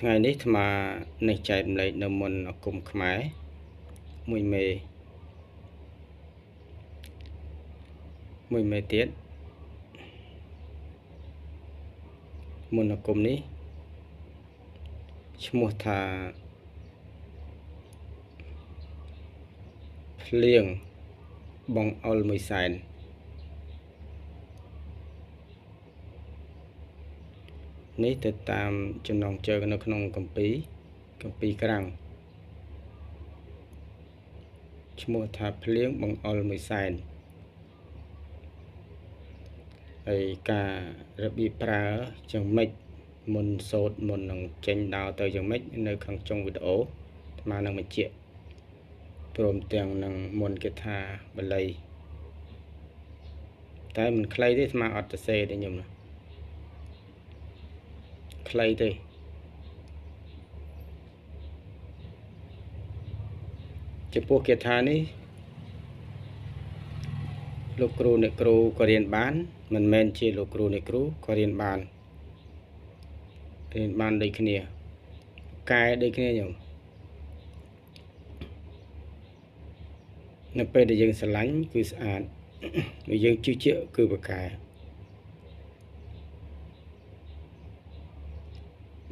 ថ្ងៃនេះអាត្មានេះចែករំលែកនៅមន្តអាគមខ្មែរមួយមេទៀតមន្តអាគមនេះឈ្មោះថាភ្លៀងបងអុលមួយសែននេះទៅតាមចំណងជើងនៅក្នុងគម្ពីរក្រាំងឈ្មោះថាភ្លៀងបងអុលមួយសែនហើយការរបៀបប្រើយ៉ាងម៉េចមុនសូត្រមុននឹងចេញដើរទៅយ៉ាងម៉េចនៅខាងចុងវីដេអូអាត្មានឹងបញ្ជាក់ព្រមទាំងនឹងមន្តគាថាបាលីតែមិនខ្លីទេអាត្មាអត់ទៅសេទេខ្ញុំណាខ្លីទេចំពោះគាថានេះលោកគ្រូអ្នកគ្រូក៏រៀនបានមិនមែនជាលោកគ្រូអ្នកគ្រូក៏រៀនបានដូចគ្នាកែដូចគ្នាខ្ញុំនៅពេលដែលយើងស្រឡាញ់គឺស្អាតnếu យើងជឿជាក់គឺប្រកែ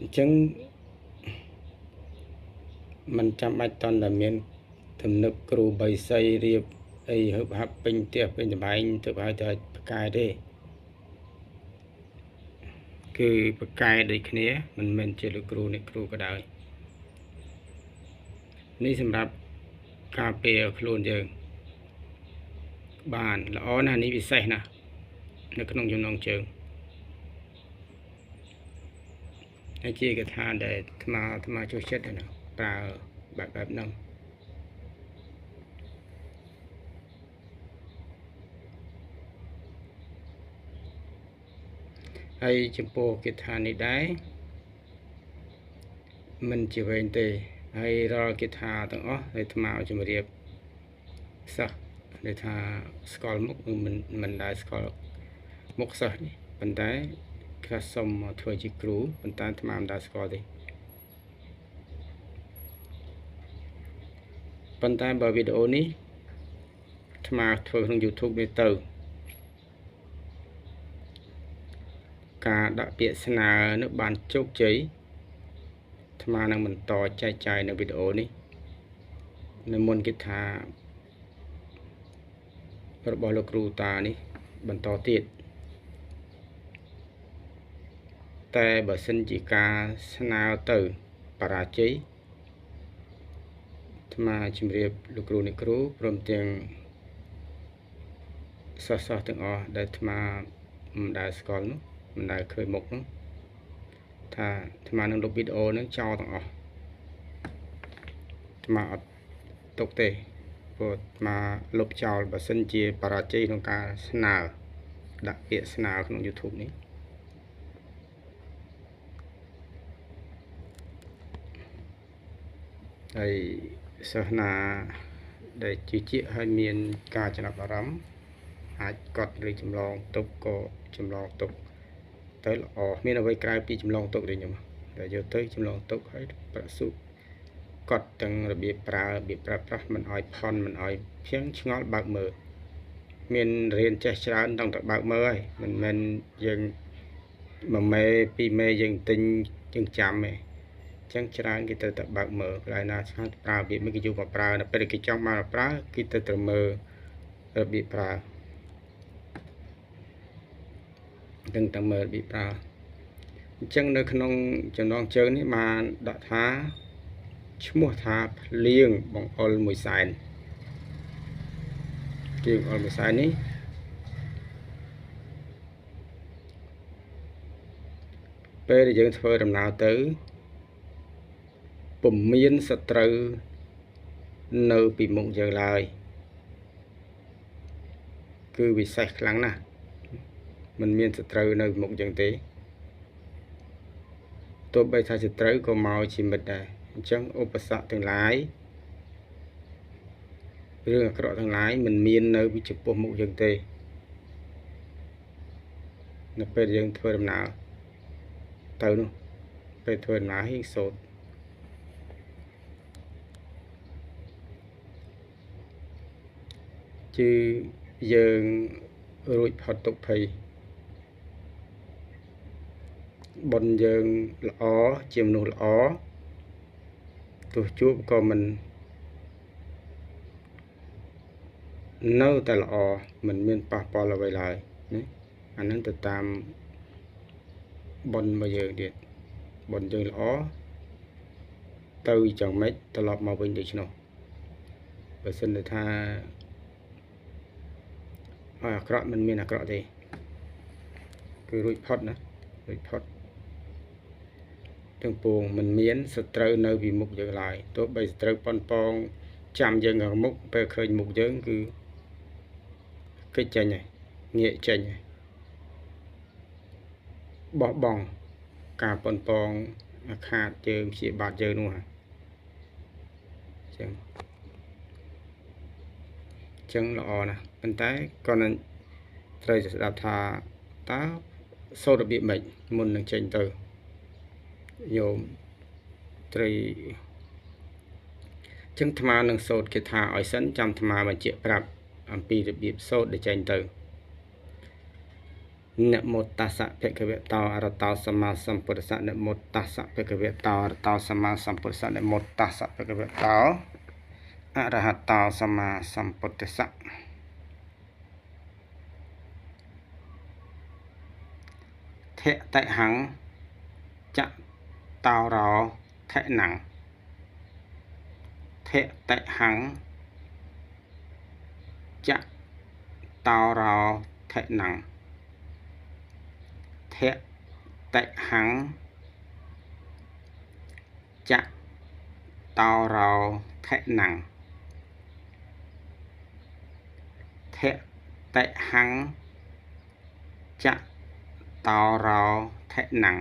អញ្ចឹងมันចាំបាច់តន់តែមានទំនឹកគ្រូបីសីរៀបអីហឹបហាប់ពេញផ្ទះពេញតំបែងទៅឲ្យតែប្រកែទេគឺប្រកែដូចគ្នាមិនមែនជាលោកគ្រូអ្នកគ្រូក៏ដោយនេះសម្រាប់ការពារខ្លួនយើងបានល្អណាស់នេះពិសេសណាស់នៅក្នុងចំណងជើងហើយជាកថាដែលអាត្មាចូលចិត្តណាប្រើបែបហ្នឹងហើយចំពោះគាថានេះដែរមិនជាវែងទេហើយរាល់គាថាទាំងអស់ដែលអាត្មាជំរាបសិស្សដែលថាស្គាល់មុខមិនដែលស្គាល់មុខសិស្សនេះប៉ុន្តែខ្លះសុំមកធ្វើជាគ្រូប៉ុន្តែអាត្មាមិនដែលស្គាល់ទេប៉ុន្តែបើវីដេអូនេះអាត្មាធ្វើក្នុង YouTube នេះទៅការដាក់ពាក្យស្នើនោះបានជោគជ័យអាត្មានឹងបន្តចែកចាយនៅវីដេអូនេះនៅមន្តគាថារបស់លោកគ្រូតានេះបន្តទៀតតែបើសិនជាការស្នើទៅបរាជ័យអាត្មាជម្រាបលោកគ្រូអ្នកគ្រូព្រមទាំងសិស្សទាំងអស់ដែលអាត្មាមិនដែលស្គាល់នោះមិនដែលឃើញមុខនោះថាអាត្មានឹងលុបវីដេអូនឹងចោលទាំងអស់អាត្មាអត់ទុកទេព្រោះអាត្មាលុបចោលបើសិនជាបរាជ័យក្នុងការស្នើដាក់ពាក្យស្នើក្នុង YouTube នេះហើយសិស្សណាដែលជឿជាក់ហើយមានការចំណាប់អារម្មណ៍អាចកត់ឬចម្លងទុកក៏ចម្លងទុកទៅល្អមានអ្វីក្រៅពីចម្លងទុកទេខ្ញុំតែយកទៅចម្លងទុកហើយប្រសុកត់ទាំងរបៀបប្រើប្រាស់មិនឲ្យផន់មិនឲ្យភៀងឆ្ងល់បើកមើលមានរៀនចេះច្រើនต้องតែបើកមើលហើយមិនមែនយើងមួយមេពីរមេយើងទិញយើងចាំទេអញ្ចឹងច្រើនគេទៅតែបើកមើលកន្លែងណាឆ្ងាយប្រើរបៀបមិនគេយកមកប្រើដល់ពេលគេចង់មកប្រើគេទៅត្រូវមើលរបៀបប្រើដឹងតែមើលរបៀបប្រើអញ្ចឹងនៅក្នុងចំណងជើងនេះបានដាក់ថាឈ្មោះថាភ្លៀងបងអុលមួយសែនភ្លៀងអុលមួយសែននេះពេលដែលយើងធ្វើដំណើរទៅពុំមានសត្រូវនៅពីមុខយើងឡើយគឺវិសេសខ្លាំងណាស់មិនមានសត្រូវនៅមុខយើងទេទោះបីថាសត្រូវក៏មកជាមិត្តដែរអញ្ចឹងឧបសគ្គទាំងឡាយរឿងអាក្រក់ទាំងឡាយមិនមាននៅពីចំពោះមុខយើងទេនៅពេលយើងធ្វើដំណើរទៅនោះព ពេលធ្វើដំណើររៀងសូត្រគឺយើងរួចផុតទុក្ខភ័យបុណ្យយើងល្អជាមនុស្សល្អទោះជួបក៏មិននៅតែល្អមិនមានប៉ះពាល់អ្វីឡើយណាអានឹងទៅតាមបុណ្យរបស់យើងទៀតបុណ្យយើងល្អទៅយ៉ាងម៉េចត្រឡប់មកវិញដូច្នោះបើសិនថាអាក្រក់មិនមានអាក្រក់ទេគឺរួចផុតណារួចផុតទាំងពួងមិនមានសត្រូវនៅពីមុខយើងឡើយទោះបីសត្រូវប៉ុនប៉ងចាំយើងខាងមុខពេលឃើញមុខយើងគឺគេចចេញហើយងាកចេញហើយបោះបង់ការប៉ុនប៉ងខាតយើងព្យាបាទយើងនោះចឹងល្អណាស់ប៉ុន្តែក៏នឹងត្រូវស្ដាប់ថាតើសូត្ររបៀបម៉េចមុននឹងចេញទៅយោមត្រីចឹងអាត្មានឹងសូត្រគេថាឲ្យសិនចាំអាត្មាបញ្ជាក់ប្រាប់អំពីរបៀបសូត្រដែលចេញទៅនមោតស្សៈភគវតោអរតោសម្មាសម្ពុទ្ធស្សៈនមោតស្សៈភគវតោអរតោសម្មាសម្ពុទ្ធស្សៈនមោតស្សៈភគវតោអរហតោសម្មាសម្ពុទ្ធស្សៈថតិហੰចតោរោថេណੰថតិហੰចតោរោថេណੰថតិហੰចតោរោថេណੰថតិហੰចតោរោថេណੰ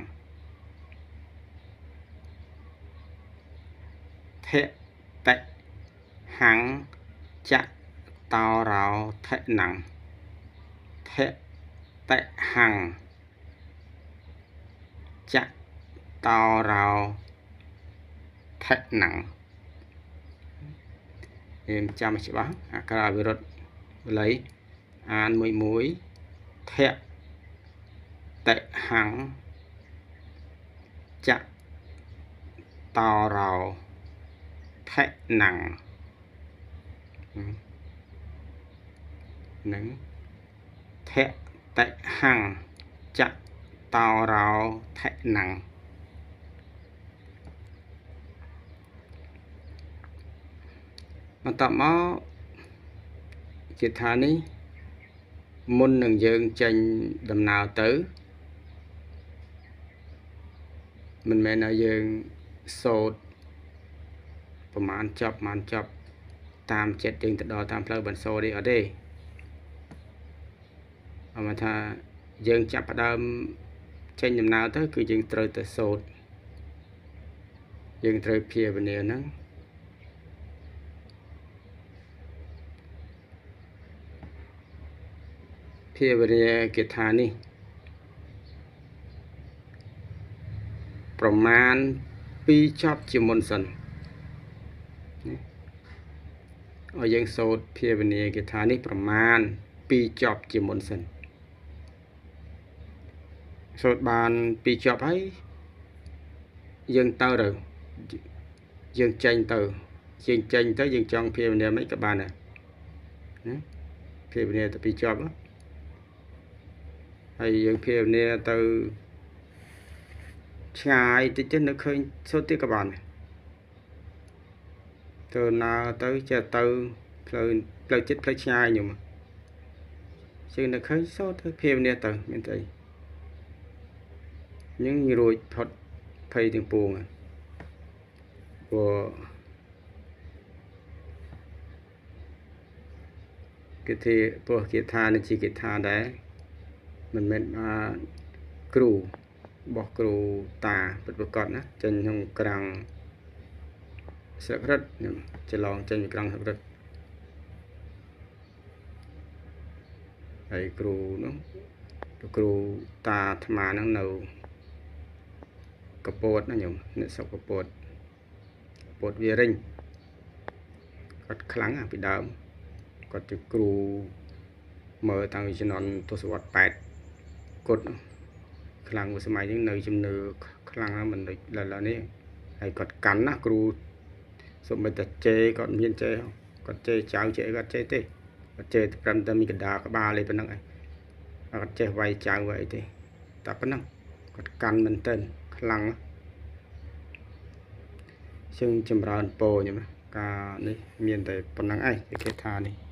ថតិហੰចតោរោថេណੰថតិហੰចតោរោថេណੰយើងចាំឲ្យច្បាស់អក្ខរាវិរុទ្ធបល័យអានមួយថតិហੰចតោរោថេណੰនឹងថតិហੰចតោរោថេណੰបន្តមកជាថានេះមុននឹងយើងចេញដំណើរទៅមិនមែនថាយើងសូត្រប្រមាណចប់តាមចិត្តយើងទៅដល់តាមផ្លូវបន្សូរទេអត់ទេអមថាយើងចាប់ផ្ដើមចេញដំណើរទៅគឺយើងត្រូវទៅសូត្រយើងត្រូវភាវនាហ្នឹងភាវនាគេថានេះប្រមាណ2ចប់ជាមុនសិនឲ្យយើងសូត្រភាវនាគេថានេះប្រមាណ2ចប់ជាមុនសិនសូត្របាន2ចប់ហើយយើងទៅយើងចេញទៅយើងចង់ភាវនាមិនក៏បានដែរណាភាវនាទៅ2ចប់ហើយយើងភាវនាទៅឆ្ងាយតិចទៅនៅឃើញសូត្រទៀតក៏បានទៅណាទៅចេះទៅផ្លូវចិត្តផ្លូវឆ្ងាយខ្ញុំជិះនៅឃើញសូត្រទៅភាវនាទៅមានតែញឹងរួចផុតភ័យទាំងពួងព្រោះគេថានេះជាគេថាដែរមិនមែនគ្រូរបស់គ្រូតាពិតប្រាកដណាចេញក្នុងក្រាំងស្លឹករឹតខ្ញុំច្រឡងចេញពីក្រាំងស្លឹករឹតហើយគ្រូនោះគ្រូតាអាត្មាហ្នឹងនៅ កពតណាញោមអ្នកស្រុកកពតវារិញគាត់ខ្លាំងពីដើមគាត់ជាគ្រូមើលតាំងពីជំនាន់ទសវត្សរ៍8គាត់ខ្លាំងមួយសម័យហ្នឹងនៅជំនឿខ្លាំងណាស់មិនដូចឥឡូវនេះហើយគាត់កាន់ណាគ្រូសូម្បីតែជេគាត់មានជេគាត់ជេចៅជេគាត់ជេទេគាត់ជេត្រឹមតែមានកណ្ដាលក្បាលឯប៉ុណ្ណឹងឯងគាត់ចេះវាយចៅវាយអីទេតែប៉ុណ្ណឹងគាត់កាន់មែនទែនខ្លាំងជាងចម្រើនពោញណាការនេះមានតែប៉ុណ្ណឹងឯងគេថានេះ